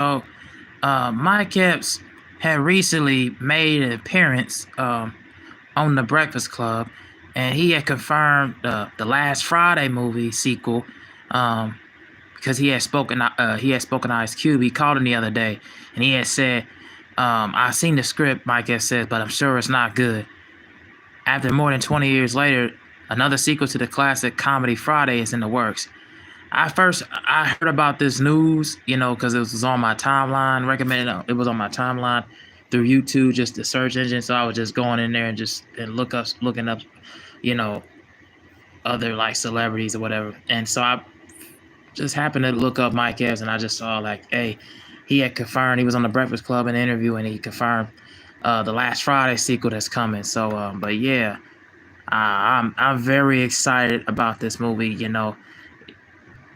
Oh, Mike Epps had recently made an appearance on the Breakfast Club, and he had confirmed the Last Friday movie sequel um, because he had spoken to Ice Cube. He called him the other day, and he had said, "I've seen the script," Mike Epps says, "but I'm sure it's not good." After more than 20 years later, another sequel to the classic comedy Friday is in the works. I heard about this news, because it was on my timeline. Recommended it was on my timeline through YouTube, just the search engine. So I was just going in there and looking up, you know, other like celebrities or whatever. And so I just happened to look up Mike Epps, and I just saw like, hey, he had confirmed he was on the Breakfast Club in an interview, and he confirmed the Last Friday sequel that's coming. So, but yeah, I'm very excited about this movie.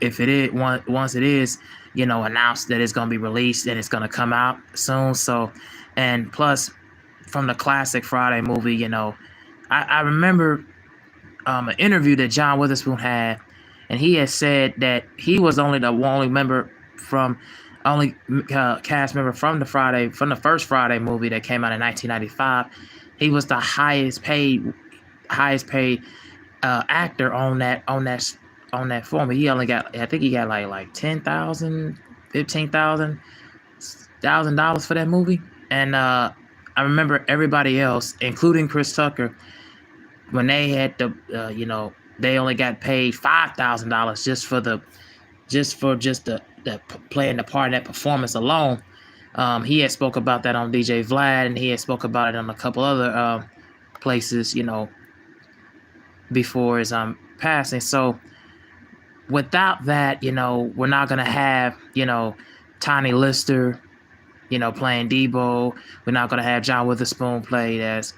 If it is once it is announced that it's going to be released and it's going to come out soon. So, and plus from the classic Friday movie, I remember an interview that John Witherspoon had, and he had said that he was only the only member from only cast member from the first Friday movie that came out in 1995. He was the highest paid actor on that film. He only got, I think he got like 10,000, 15,000 dollars for that movie. And I remember everybody else, including Chris Tucker, when they had they only got paid $5,000 just for the playing the part in that performance alone. He had spoke about that on DJ Vlad, and he had spoke about it on a couple other places, before his passing. So without that, we're not gonna have, Tiny Lister, playing Debo. We're not gonna have John Witherspoon played as,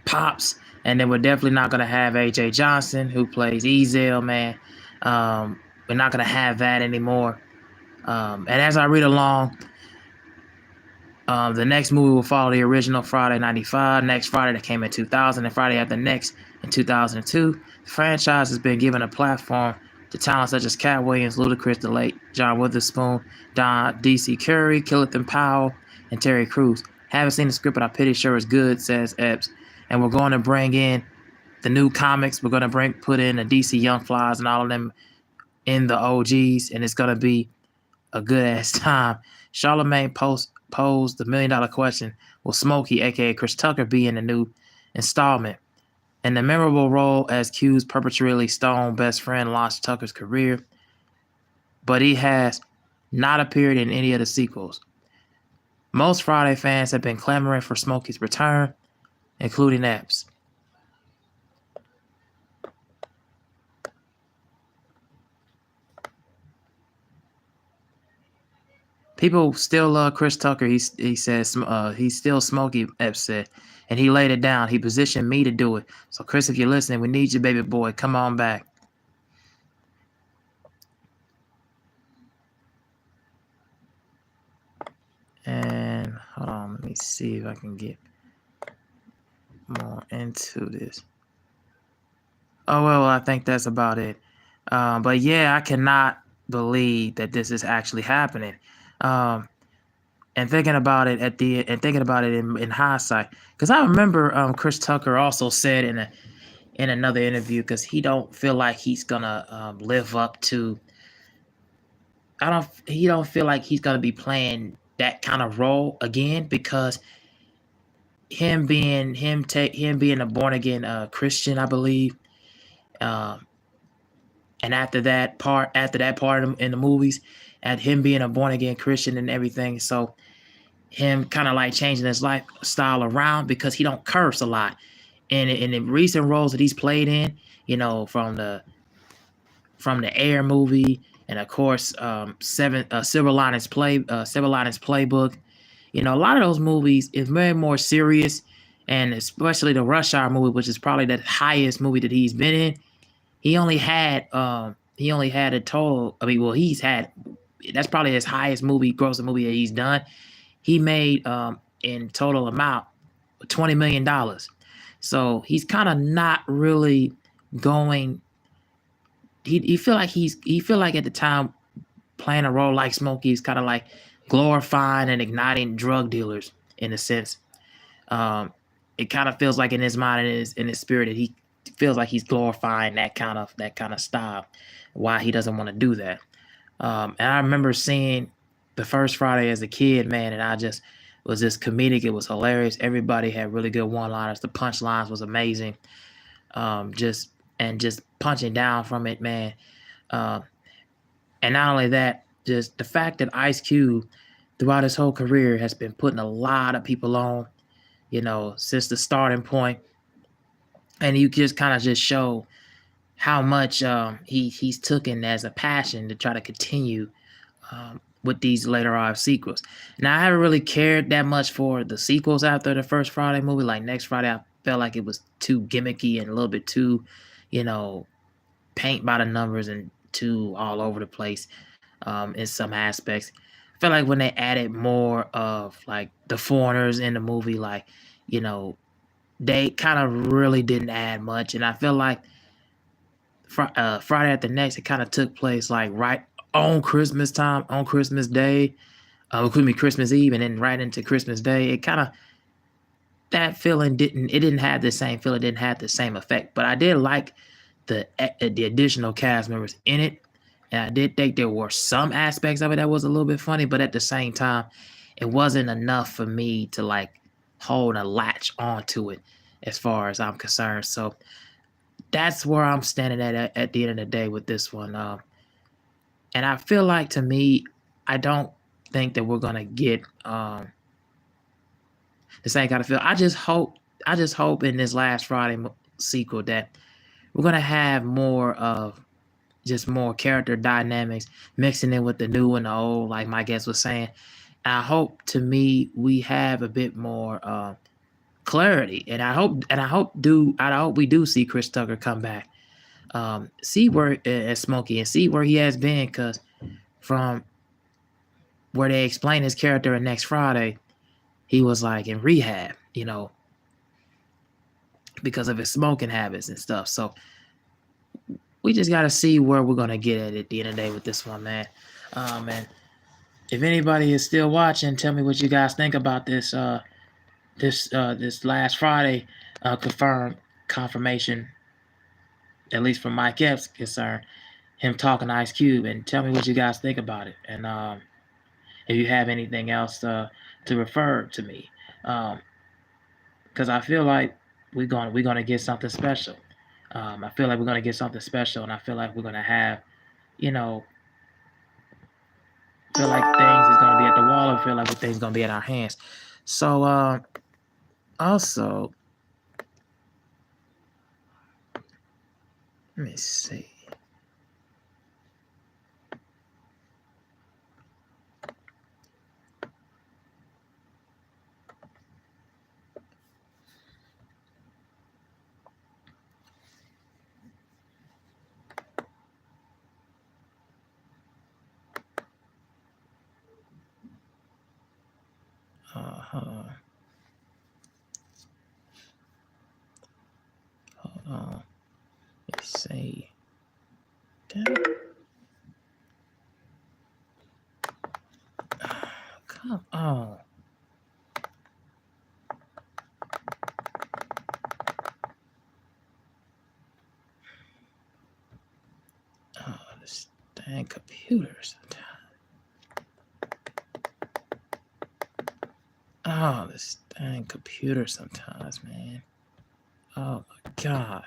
Pops, and then we're definitely not gonna have AJ Johnson who plays Ezel, man. We're not gonna have that anymore. And as I read along, the next movie will follow the original Friday '95, next Friday that came in 2000, and Friday after next in 2002. The franchise has been given a platform to talent such as Cat Williams, Ludacris, the late John Witherspoon, Don D.C. Curry, Killington Powell, and Terry Crews. Haven't seen the script, but I'm pretty sure it's good, says Epps. And we're going to bring in the new comics. We're going to put in the DC Young Flies and all of them in the OGs, and it's going to be a good ass time. Charlemagne posed the $1 million question: will Smokey, aka Chris Tucker, be in the new installment? And the memorable role as Q's perpetually stoned best friend launched Tucker's career, but he has not appeared in any of the sequels. Most Friday fans have been clamoring for Smokey's return, including Epps. People still love Chris Tucker. He says he's still Smokey, Epps said. And he laid it down. He positioned me to do it. So, Chris, if you're listening, we need you, baby boy. Come on back. And hold on, let me see if I can get more into this. Oh, well, I think that's about it. But yeah, I cannot believe that this is actually happening. And thinking about it in hindsight, because I remember Chris Tucker also said in another interview, because he don't feel like he's gonna live up to. He don't feel like he's gonna be playing that kind of role again, because him being a born again Christian, I believe. Um, and after that part in the movies, and him being a born again Christian and everything, so him kind of like changing his lifestyle around, because he don't curse a lot. And in the recent roles that he's played in, from the Air movie, and of course Silver Linings Playbook, a lot of those movies is very more serious, and especially the Rush Hour movie, which is probably the highest movie that he's been in. He only had a total. I mean, well, that's probably his highest grossing movie that he's done. He made in total amount $20 million. So he's kind of not really going. He feel like at the time playing a role like Smokey is kind of like glorifying and igniting drug dealers in a sense. Um, it kind of feels like in his mind and in his spirit that he feels like he's glorifying that kind of style. Why he doesn't want to do that. And I remember seeing the first Friday as a kid, man, and I just was just comedic. It was hilarious. Everybody had really good one-liners. The punchlines was amazing. Just and just punching down from it, man. Um, and not only that, just the fact that Ice Cube throughout his whole career has been putting a lot of people on, since the starting point, and you just kind of just show how much he's taken as a passion to try to continue with these later on sequels. Now, I haven't really cared that much for the sequels after the first Friday movie. Like next Friday, I felt like it was too gimmicky and a little bit too, you know, paint by the numbers and too all over the place in some aspects. I feel like when they added more of like the foreigners in the movie, like, you know, they kind of really didn't add much. And I feel like Friday After Next, it kind of took place like right on Christmas time, on Christmas Day, excuse me, Christmas Eve, and then right into Christmas Day. It kind of that feeling didn't have the same feeling, didn't have the same effect. But I did like the additional cast members in it, and I did think there were some aspects of it that was a little bit funny, but at the same time, it wasn't enough for me to like hold a latch onto it as far as I'm concerned. So that's where I'm standing at the end of the day with this one. And I feel like to me, I don't think that we're gonna get the same kind of feel. I just hope in this last Friday sequel that we're gonna have more of just more character dynamics mixing in with the new and the old, like my guest was saying. I hope to me we have a bit more clarity, and I hope we do see Chris Tucker come back, see where as Smokey and see where he has been, because from where they explain his character in Next Friday, he was like in rehab, because of his smoking habits and stuff. So we just got to see where we're gonna get at the end of the day with this one, man. And if anybody is still watching, tell me what you guys think about this last Friday confirmation, at least from Mike Epps concerned, him talking to Ice Cube, and tell me what you guys think about it. And if you have anything else to refer to me, because I feel like we're gonna get something special. I feel like we're gonna get something special, and I feel like we're gonna have, you know, feel like things is gonna be at the wall, and feel like things gonna be in our hands. So also, let me see. Hold on. Hold on. Let me see. Damn it. Come on. Oh, this dang computer sometimes. Oh, this dang computer sometimes, man. Oh my God.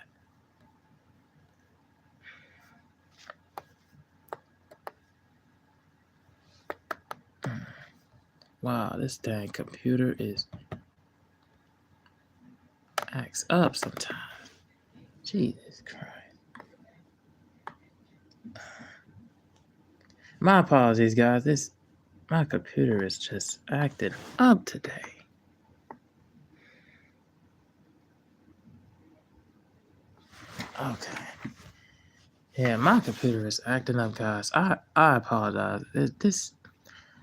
Wow, this dang computer acts up sometimes. Jesus Christ. My apologies, guys. My computer is just acting up today. Okay. Yeah, my computer is acting up, guys. I apologize.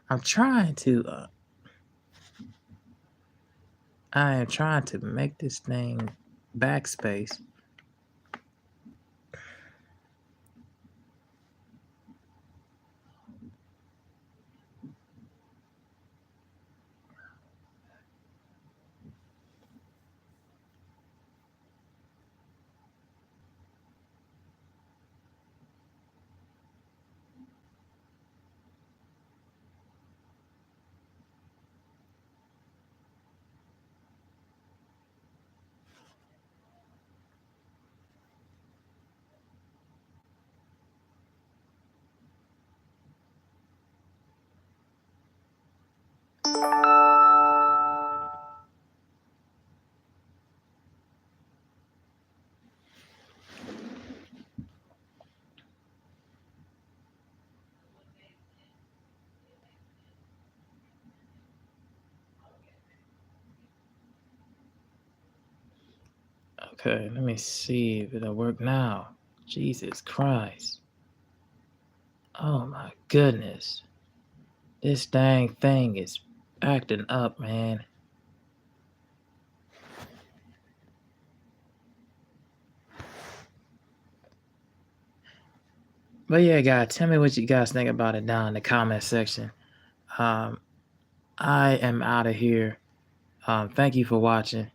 I'm trying to. I am trying to make this thing backspace. Okay, let me see if it'll work now. Jesus Christ. Oh my goodness. This dang thing is acting up, man. But yeah, guys, tell me what you guys think about it down in the comment section. Um, I am out of here. Thank you for watching.